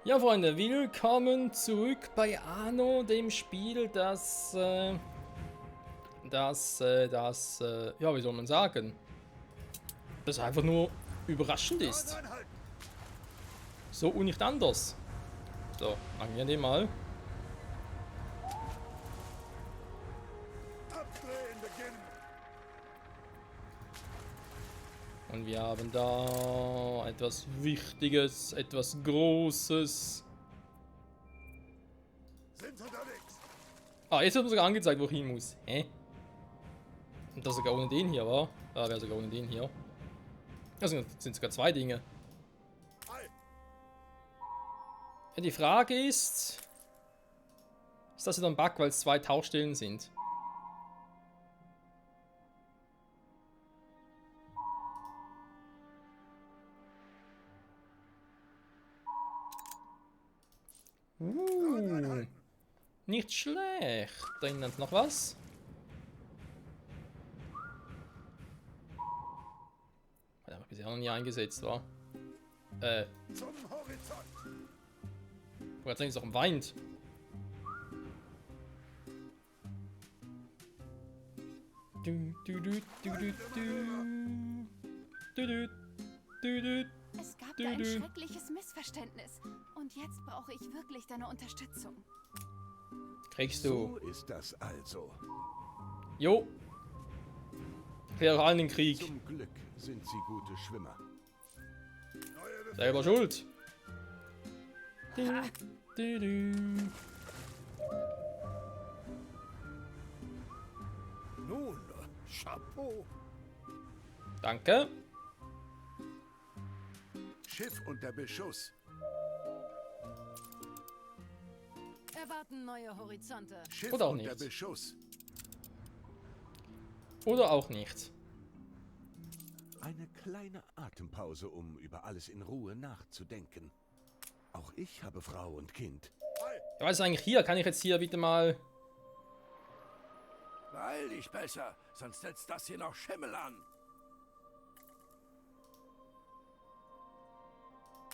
Ja, Freunde, willkommen zurück bei Anno, dem Spiel, das, ja, wie soll man sagen, das einfach nur überraschend ist. So und nicht anders. So, machen wir den mal. Und wir haben da etwas Wichtiges, etwas Großes. Ah, jetzt wird mir sogar angezeigt, wo ich hin muss. Hä? Und das sogar ohne den hier, war? Ah, wäre sogar ohne den hier. Das sind sogar zwei Dinge. Ja, die Frage ist das wieder ein Bug, weil es zwei Tauchstellen sind? Nicht schlecht. Da hinten ist noch was. Hat aber bisher noch nie eingesetzt, war. Zum Horizont. Wo jetzt eigentlich auch weint. Es gab da ein schreckliches Missverständnis. Und jetzt brauche ich wirklich deine Unterstützung. Kriegst du. So ist das also. Jo. Kläre allen den Krieg. Zum Glück sind sie gute Schwimmer. Selber schuld. Nun, Chapeau. Danke. Schiff unter Beschuss. Erwarten neue Horizonte. Schiff Oder auch unter nicht. Beschuss. Oder auch nicht. Eine kleine Atempause, um über alles in Ruhe nachzudenken. Auch ich habe Frau und Kind. Ja, was ist eigentlich hier? Kann ich jetzt hier bitte mal... Beeil dich besser, sonst setzt das hier noch Schimmel an.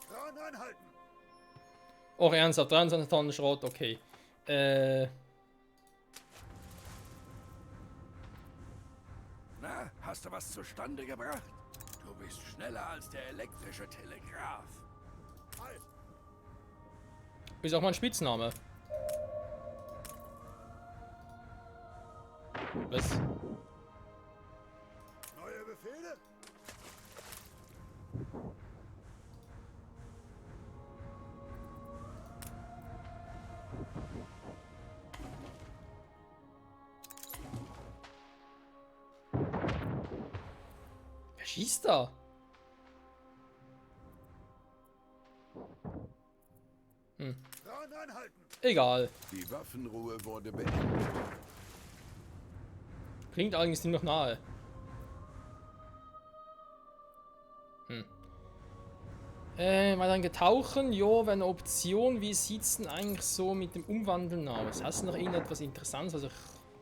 Kran anhalten. Oh, ernsthaft, 23 Tonnen Schrott, okay. Na, hast du was zustande gebracht? Du bist schneller als der elektrische Telegraph. Ist auch mein Spitzname. Was? Neue Befehle? Wer schießt da? Kran anhalten. Egal. Die Waffenruhe wurde beendet. Klingt eigentlich ziemlich nahe. Mal dann getauchen, jo, wäre eine Option. Wie sieht's denn eigentlich so mit dem Umwandeln aus? Hast du noch irgendetwas Interessantes, was ich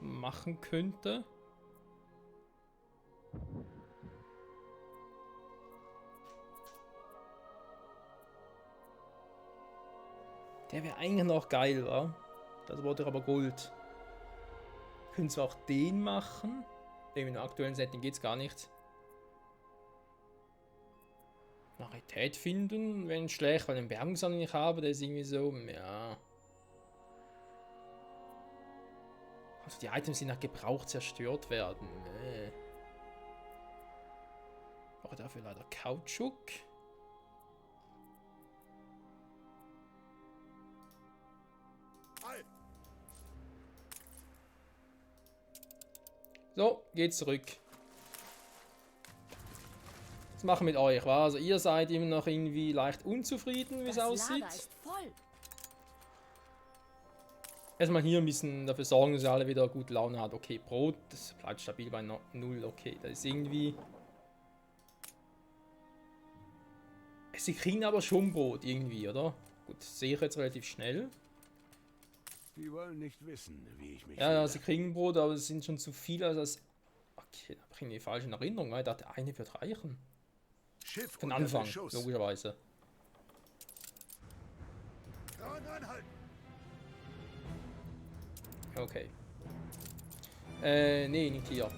machen könnte? Der wäre eigentlich noch geil, wa? Das wurde aber Gold. Können zwar auch den machen. Im aktuellen Setting geht's gar nicht. Rarität finden, wenn schlecht, weil den Bergungssand nicht habe, der ist irgendwie so, ja. Also die Items, die nach Gebrauch zerstört werden. Nee. Brauche dafür leider Kautschuk. So, geht zurück. Was machen wir mit euch, wa? Also ihr seid immer noch irgendwie leicht unzufrieden, wie es aussieht. Lager ist voll. Erstmal hier ein bisschen dafür sorgen, dass ihr alle wieder gute Laune hat. Okay, Brot, das bleibt stabil bei 0. Okay, das ist irgendwie... Sie kriegen aber schon Brot irgendwie, oder? Gut, das sehe ich jetzt relativ schnell. Die wollen nicht wissen, wie ich mich Ja, fühle. sie kriegen Brot, aber es sind schon zu viele, als das... Okay, da bringen die falsche Erinnerung, weil ich dachte, eine wird reichen. Schiff Von unter Anfang, Beschuss. logischerweise. Frauen anhalten! Okay. Nee, nicht hier.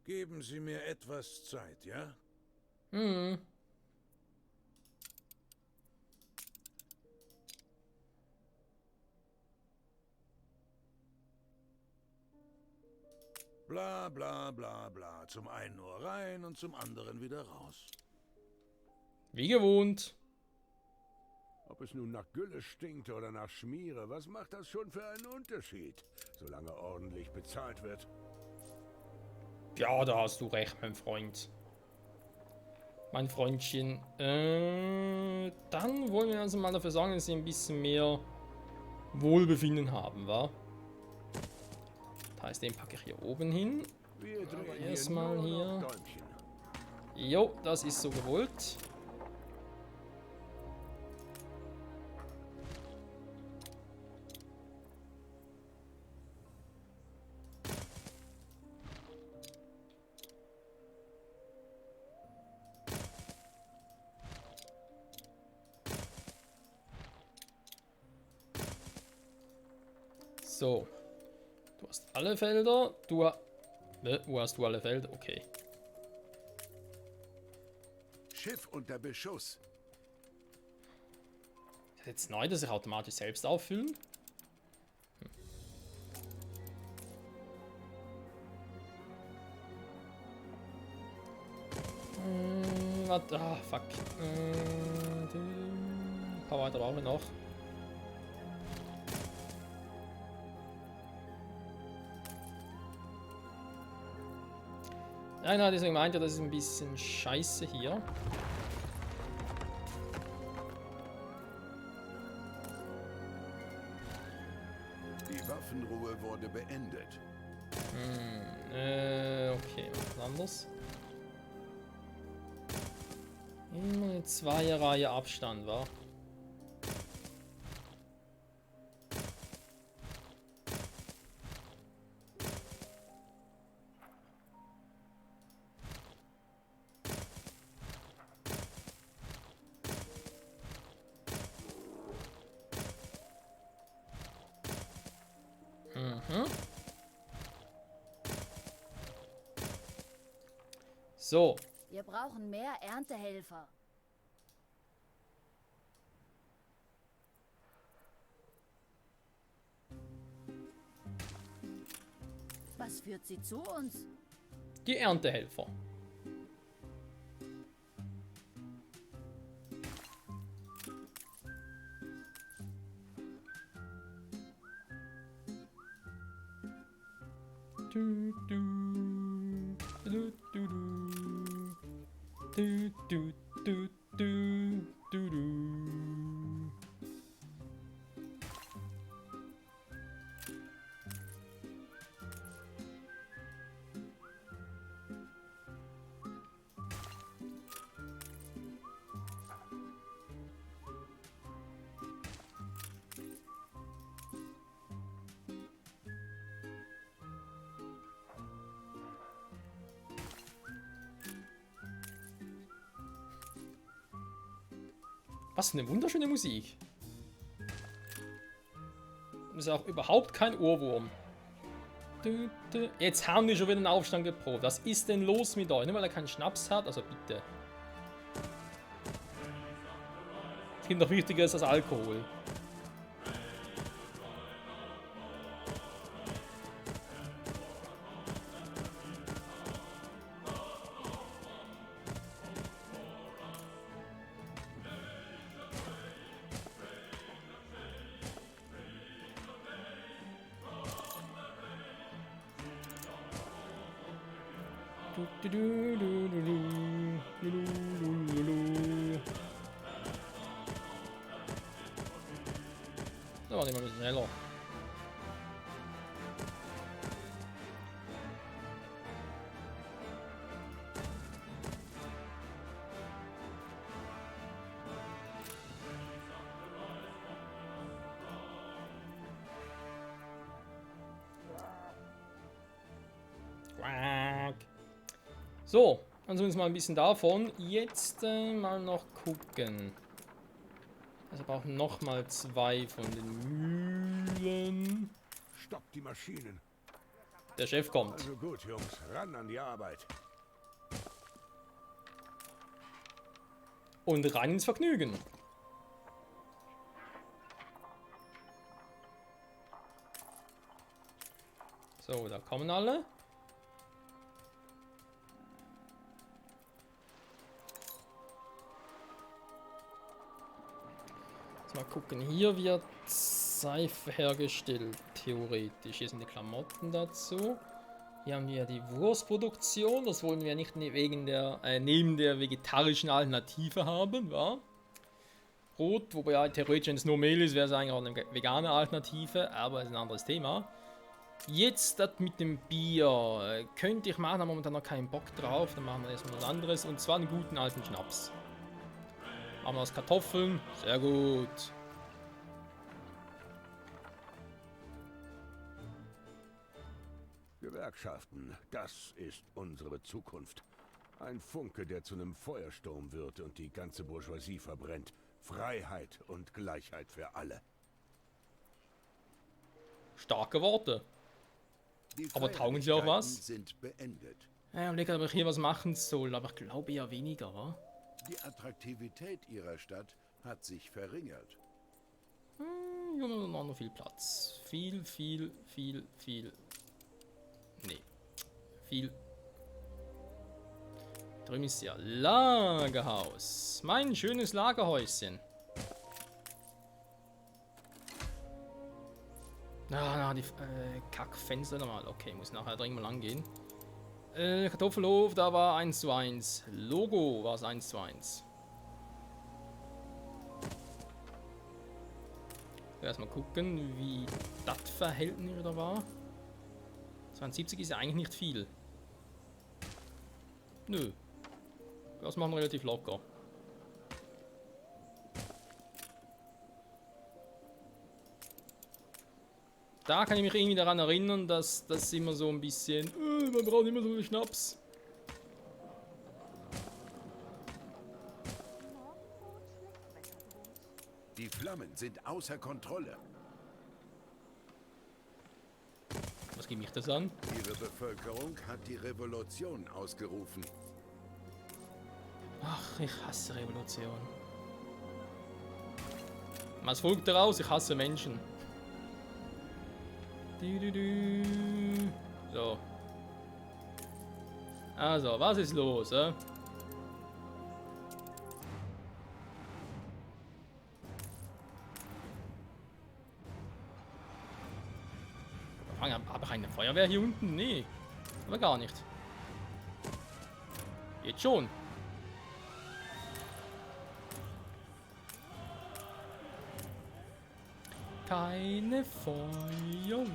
Geben Sie mir etwas Zeit, ja? Hm. Bla bla bla bla. Zum einen nur rein und zum anderen wieder raus. Wie gewohnt. Ob es nun nach Gülle stinkt oder nach Schmiere, was macht das schon für einen Unterschied, solange ordentlich bezahlt wird? Ja, da hast du recht, mein Freund. Mein Freundchen. Dann wollen wir also mal dafür sorgen, dass sie ein bisschen mehr Wohlbefinden haben, wa? Das heißt, den packe ich hier oben hin. Wir drehen erstmal nur hier. noch Däumchen. Jo, das ist so gewollt. So. Du hast alle Felder. Wo hast du alle Felder? Okay. Schiff unter Beschuss. Ist das jetzt neu, dass sich automatisch selbst auffüllen? Warte, fuck. Ein paar weiter brauche ich noch. Ja, deswegen meint er, das ist ein bisschen scheiße hier. Die Waffenruhe wurde beendet. Okay, was anderes. Immer eine Zweierreihe Abstand, wa? So. Wir brauchen mehr Erntehelfer. Was führt sie zu uns? Die Erntehelfer. Du, du, du, du, du. Du, du, du, du, du, du. Was für eine wunderschöne Musik. Das ist auch überhaupt kein Ohrwurm. Jetzt haben die schon wieder einen Aufstand geprobt. Was ist denn los mit euch? Nur weil er keinen Schnaps hat? Also bitte. Es gibt noch Wichtigeres als Alkohol. Da war die mal ein bisschen schneller. So, also uns mal ein bisschen davon. Jetzt mal noch gucken. Also brauchen noch mal 2 von den Mühlen. Stoppt die Maschinen. Der Chef kommt. Also gut, Jungs, ran an die Arbeit. Und rein ins Vergnügen. So, da kommen alle. Jetzt mal gucken, hier wird Seife hergestellt, theoretisch. Hier sind die Klamotten dazu. Hier haben wir die Wurstproduktion, das wollen wir nicht wegen neben der vegetarischen Alternative haben, wa? Brot, wobei ja theoretisch, wenn es nur Mehl ist, wäre es eigentlich auch eine vegane Alternative, aber ist ein anderes Thema. Jetzt das mit dem Bier könnte ich machen, aber momentan noch keinen Bock drauf, dann machen wir erstmal was anderes, und zwar einen guten alten Schnaps. Machen wir aus Kartoffeln, sehr gut. Gewerkschaften, das ist unsere Zukunft. Ein Funke, der zu einem Feuersturm wird und die ganze Bourgeoisie verbrennt. Freiheit und Gleichheit für alle. Starke Worte. Aber taugen sie auch was? Sind beendet. Ja, ich überlege, ob ich hier was machen soll, aber ich glaube eher weniger, wa? Die Attraktivität ihrer Stadt hat sich verringert. Hier haben noch viel Platz. Viel. Nee. Viel. Drüben ist ja Lagerhaus. Mein schönes Lagerhäuschen. Na, die Kackfenster nochmal. Okay, muss nachher dringend mal angehen. Kartoffelhof, da war 1:1. Logo war es 1:1. Erstmal gucken, wie das Verhältnis da war. 72 ist ja eigentlich nicht viel. Nö. Das machen wir relativ locker. Da kann ich mich irgendwie daran erinnern, dass das immer so ein bisschen... man braucht immer so viel Schnaps. Die Flammen sind außer Kontrolle. Was geht mich das an? Ihre Bevölkerung hat die Revolution ausgerufen. Ach, ich hasse Revolution. Was folgt daraus? Ich hasse Menschen. So. Also, was ist los, eh? Habe ich eine Feuerwehr hier unten? Nee. Aber gar nicht. Jetzt schon. Keine Feuerwehr.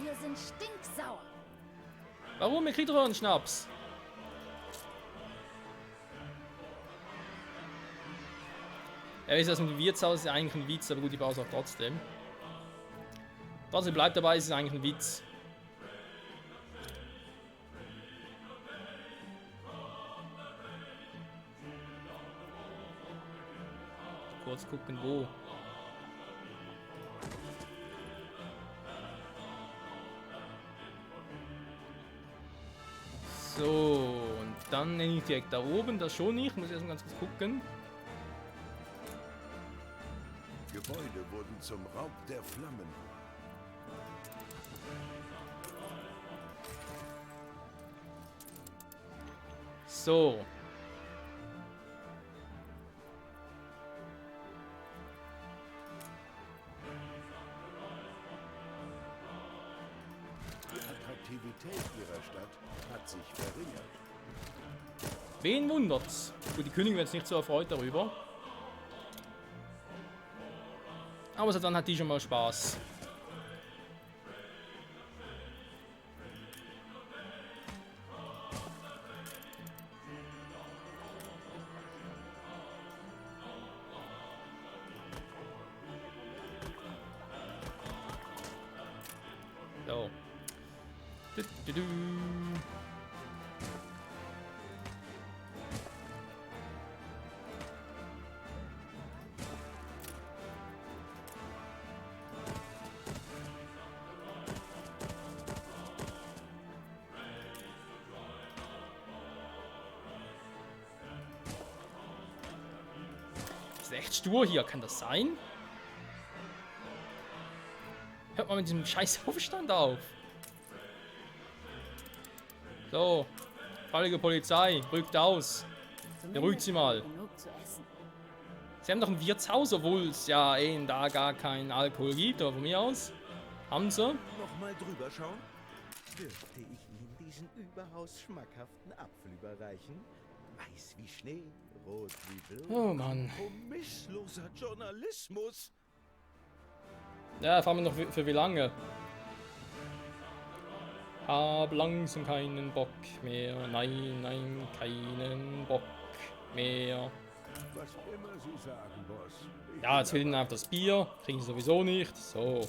Wir sind stinksauer. Warum? Ihr kriegt doch einen Schnaps. Er weiß, dass mit dem Wirtshaus ist eigentlich ein Witz, aber gut, ich baue es auch trotzdem. Trotzdem bleibt dabei, es ist eigentlich ein Witz. Kurz gucken, wo. So, und dann nenne ich direkt da oben, das schon nicht, muss ich erstmal ganz kurz gucken. Gebäude wurden zum Raub der Flammen. So. Die Attraktivität ihrer Stadt hat sich verringert. Wen wundert's? Gut, die Königin wird jetzt nicht so erfreut darüber. Aber so dann hat die schon mal Spaß. So. Du, du. Ist echt stur hier, kann das sein? Hört mal mit diesem scheiß Aufstand auf. So, fallige Polizei, rückt aus. Beruhigt sie mal. Genug zu essen. Sie haben doch ein Wirtshaus, obwohl es ja da gar keinen Alkohol gibt, aber von mir aus. Haben sie? Noch mal drüber schauen? Dürfte ich Ihnen diesen überaus schmackhaften Apfel überreichen? Weiß wie Schnee, rot wie Blut. Oh Mann. Kompromissloser Journalismus. Ja, fahren wir noch für wie lange? Hab langsam keinen Bock mehr. Nein, nein, keinen Bock mehr. Was immer Sie sagen, Boss. Ich Ja, jetzt will ich auf das Bier. Kriegen sie sowieso nicht. So.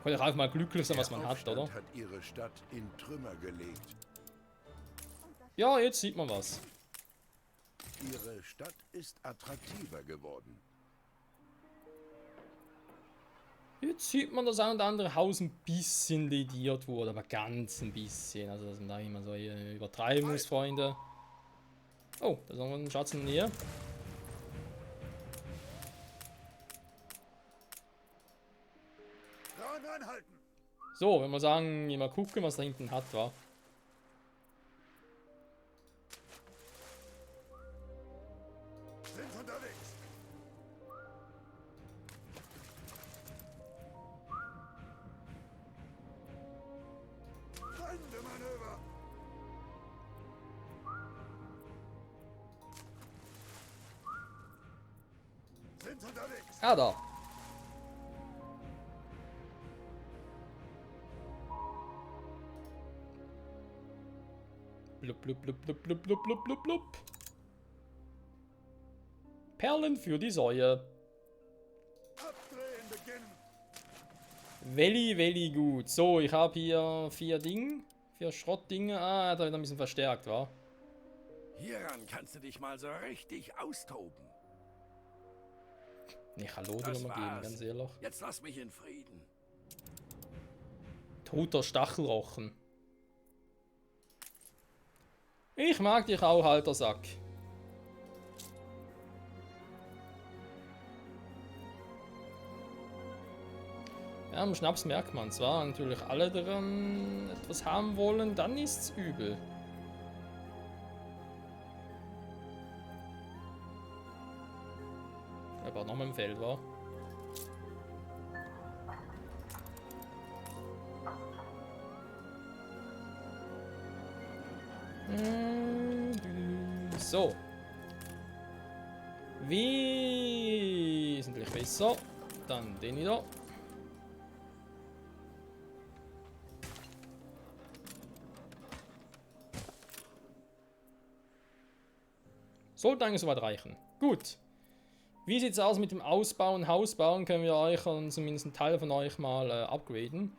Wollte auch mal glücklich sein, was man hat, oder? Hat Ihre Stadt in Trümmer gelegt. Ja, jetzt sieht man was. Ihre Stadt ist attraktiver geworden. Jetzt sieht man, dass ein oder andere Haus ein bisschen lediert wurde, aber ganz ein bisschen. Also, dass man da immer so übertreiben muss, Freunde. Oh, da ist noch ein Schatz in der Nähe. Dran anhalten! So, wenn wir sagen, mal gucken, was da hinten hat, wa? Sind unterwegs! Manöver! Sind unterwegs! Ah, da. Blub, blub, blub, blub, blub, blub, blub, blub, blub. Perlen für die Säue. Abdrehen beginnen! Welli gut. So, ich habe hier 4 Schrottdinge. Ah, da wird ein bisschen verstärkt, wa? Hieran kannst du dich mal so richtig austoben. Nicht Hallo Das nochmal geben, war's. ganz ehrlich. Jetzt lass mich in Frieden. Toter Stachelrochen. Ich mag dich auch, alter Sack. Ja, am Schnaps merkt man zwar natürlich alle daran etwas haben wollen, dann ist's übel. Aber noch mal im Feld war. So. Wesentlich besser. Dann den hier. Sollte eigentlich soweit reichen. Gut. Wie sieht es aus mit dem Ausbauen, Hausbauen? Können wir euch und zumindest einen Teil von euch mal upgraden.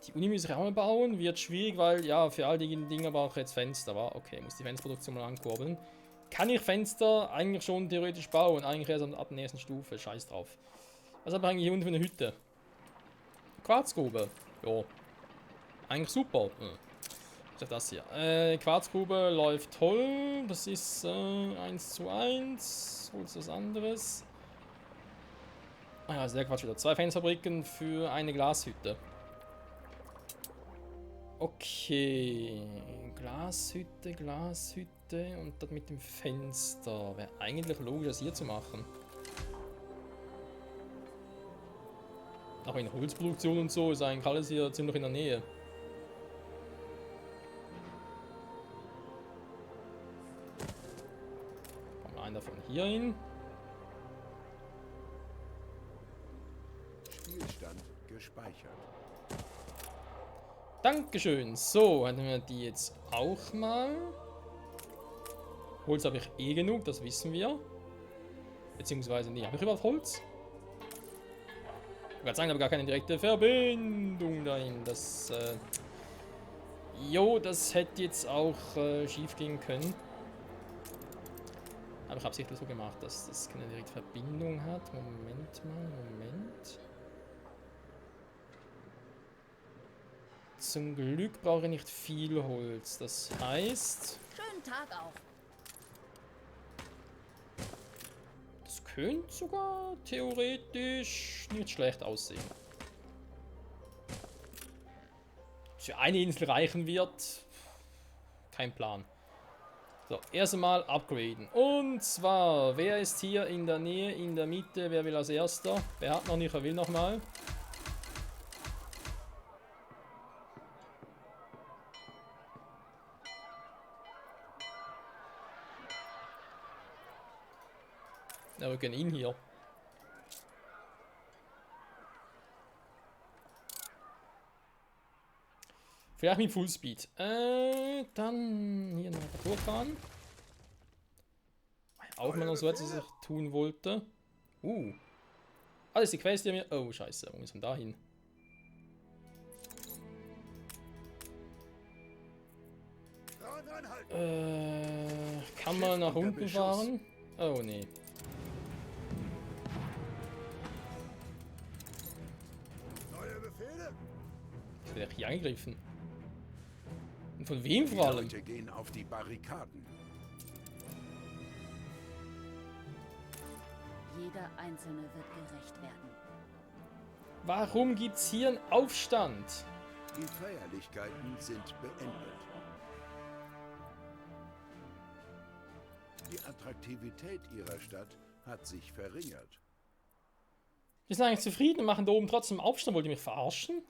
Die Uni muss ich auch mal bauen. Wird schwierig, weil ja, für all die Dinge brauche ich jetzt Fenster. War okay, muss die Fensterproduktion mal ankurbeln. Kann ich Fenster eigentlich schon theoretisch bauen? Eigentlich erst ab der nächsten Stufe. Scheiß drauf. Was habe ich eigentlich hier unten für eine Hütte? Quarzgrube. Jo. Eigentlich super. Das hier. Quarzgrube läuft toll. Das ist 1:1. Holst was anderes. Ah ja, sehr Quatsch wieder. 2 Fensterfabriken für eine Glashütte. Okay. Glashütte und das mit dem Fenster. Wäre eigentlich logisch, das hier zu machen. Aber in Holzproduktion und so ist eigentlich alles hier ziemlich in der Nähe. Kommt davon hier hin. Spielstand gespeichert. Dankeschön. So, hätten wir die jetzt auch mal. Holz habe ich eh genug, das wissen wir. Beziehungsweise, nee, habe ich überhaupt Holz? Ich kann sagen, aber gar keine direkte Verbindung dahin. Das, jo, das hätte jetzt auch schief gehen können. Aber ich habe es sicher so gemacht, dass das keine direkte Verbindung hat. Moment mal, Moment. Zum Glück brauche ich nicht viel Holz. Das heißt, Schönen Tag auch. das könnte sogar theoretisch nicht schlecht aussehen. Für eine Insel reichen wird, kein Plan. So, erst einmal upgraden. Und zwar, wer ist hier in der Nähe, in der Mitte, wer will als erster? Wer hat noch nicht, wer will noch mal? Ja, wir können ihn hier. Vielleicht mit Fullspeed. Dann hier noch ein Turkan. Auch mal noch so etwas, was ich tun wollte. Ah, das ist die Quest, die mir... Oh, scheiße, wo müssen wir da hin? Kann man nach unten fahren? Oh, nee. Ich werde hier angegriffen. Und von wem vor allem? Die Leute gehen auf die Barrikaden. Jeder Einzelne wird gerecht werden. Warum gibt's hier einen Aufstand? Die Feierlichkeiten sind beendet. Die Attraktivität ihrer Stadt hat sich verringert. Wir sind eigentlich zufrieden und machen da oben trotzdem Aufstand. Wollt ihr mich verarschen?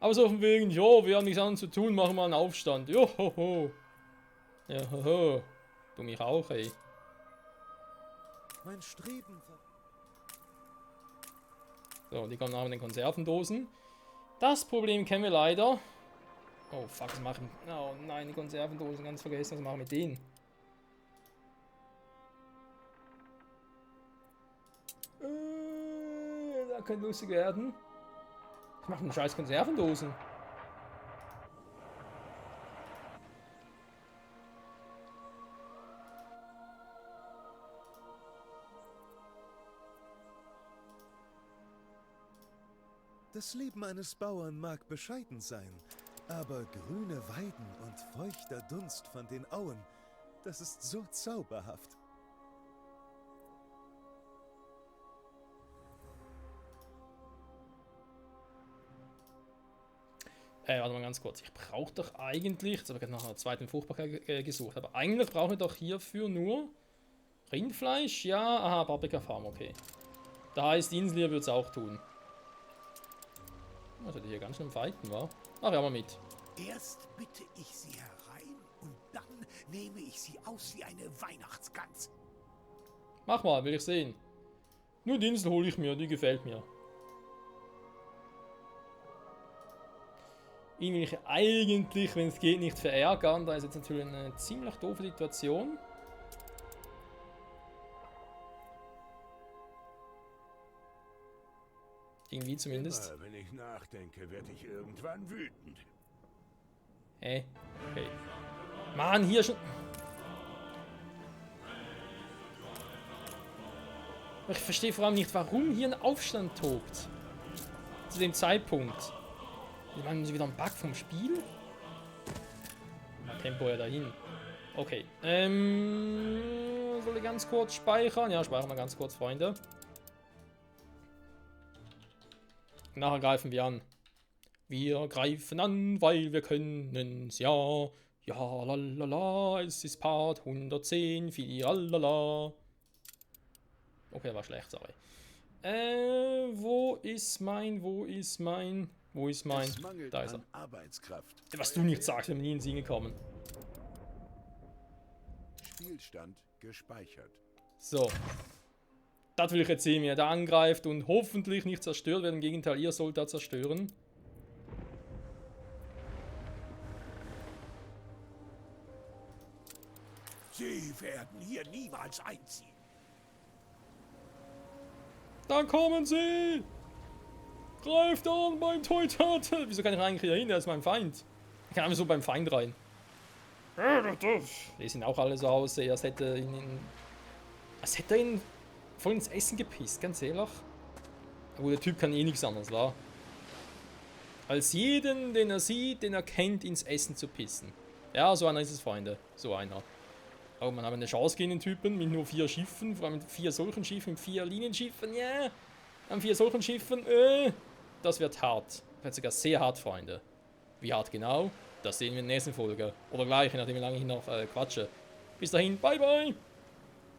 Aber so von wegen, ja, wir haben nichts anderes zu tun, machen wir einen Aufstand. Johoho. Ja, hoho. Du mich auch, ey. Mein Streben. So, die kommen auch mit den Konservendosen. Das Problem kennen wir leider. Oh, fuck, was machen... Oh nein, die Konservendosen, ganz vergessen, was machen wir mit denen? Da könnte lustig werden. Was machen denn scheiß Konservendosen? Das Leben eines Bauern mag bescheiden sein, aber grüne Weiden und feuchter Dunst von den Auen, das ist so zauberhaft. Warte mal ganz kurz. Ich brauche doch eigentlich, jetzt habe ich nach einer zweiten Fruchtbarkeit gesucht, aber eigentlich brauche ich doch hierfür nur Rindfleisch, ja, aha, Paprika-Farm, okay. Da heißt, die Insel hier wird es auch tun. Also die hier ganz schön fighten, war. Ach ja, mal mit. Erst bitte ich sie herein und dann nehme ich sie aus wie eine Weihnachtsgans. Mach mal, will ich sehen. Nur die Insel hole ich mir, die gefällt mir. Ihn will ich eigentlich, wenn es geht, nicht verärgern. Da ist jetzt natürlich eine ziemlich doofe Situation. Irgendwie zumindest. Immer, wenn ich nachdenke, werde ich irgendwann wütend. Okay. Mann, hier schon... Ich verstehe vor allem nicht, warum hier ein Aufstand tobt. Zu dem Zeitpunkt. Ich meine, wieder ein Bug vom Spiel? Mal Tempo ja dahin. Okay. Soll ich ganz kurz speichern? Ja, speichern wir ganz kurz, Freunde. Nachher greifen wir an. Wir greifen an, weil wir können's, ja. Ja, lalala, es ist Part 110, lalala. Okay, war schlecht, sorry. Wo ist mein... Da ist er. Arbeitskraft. Was du nicht sagst, wir haben nie ins Singen gekommen. Spielstand gespeichert. So. Das will ich jetzt sehen, wie er da angreift und hoffentlich nicht zerstört wird. Im Gegenteil, ihr sollt da zerstören. Sie werden hier niemals einziehen. Da kommen sie! Greift an beim Teutaten! Wieso kann ich eigentlich hier hin? Der ist mein Feind. Ich kann einfach so beim Feind rein. Die sind auch alle so aus, als hätte er ihn voll ins Essen gepisst, ganz ehrlich. Aber der Typ kann eh nichts anderes, wa? Als jeden, den er sieht, den er kennt, ins Essen zu pissen. Ja, so einer ist es, Freunde. So einer. Oh, man hat eine Chance gegen den Typen mit nur 4 Schiffen, vor allem mit 4 solchen Schiffen, mit 4 Linienschiffen, ja. Yeah. An 4 solchen Schiffen, das wird hart. Das wird sogar sehr hart, Freunde. Wie hart genau? Das sehen wir in der nächsten Folge. Oder gleich, nachdem wie lange ich noch quatsche. Bis dahin, bye bye!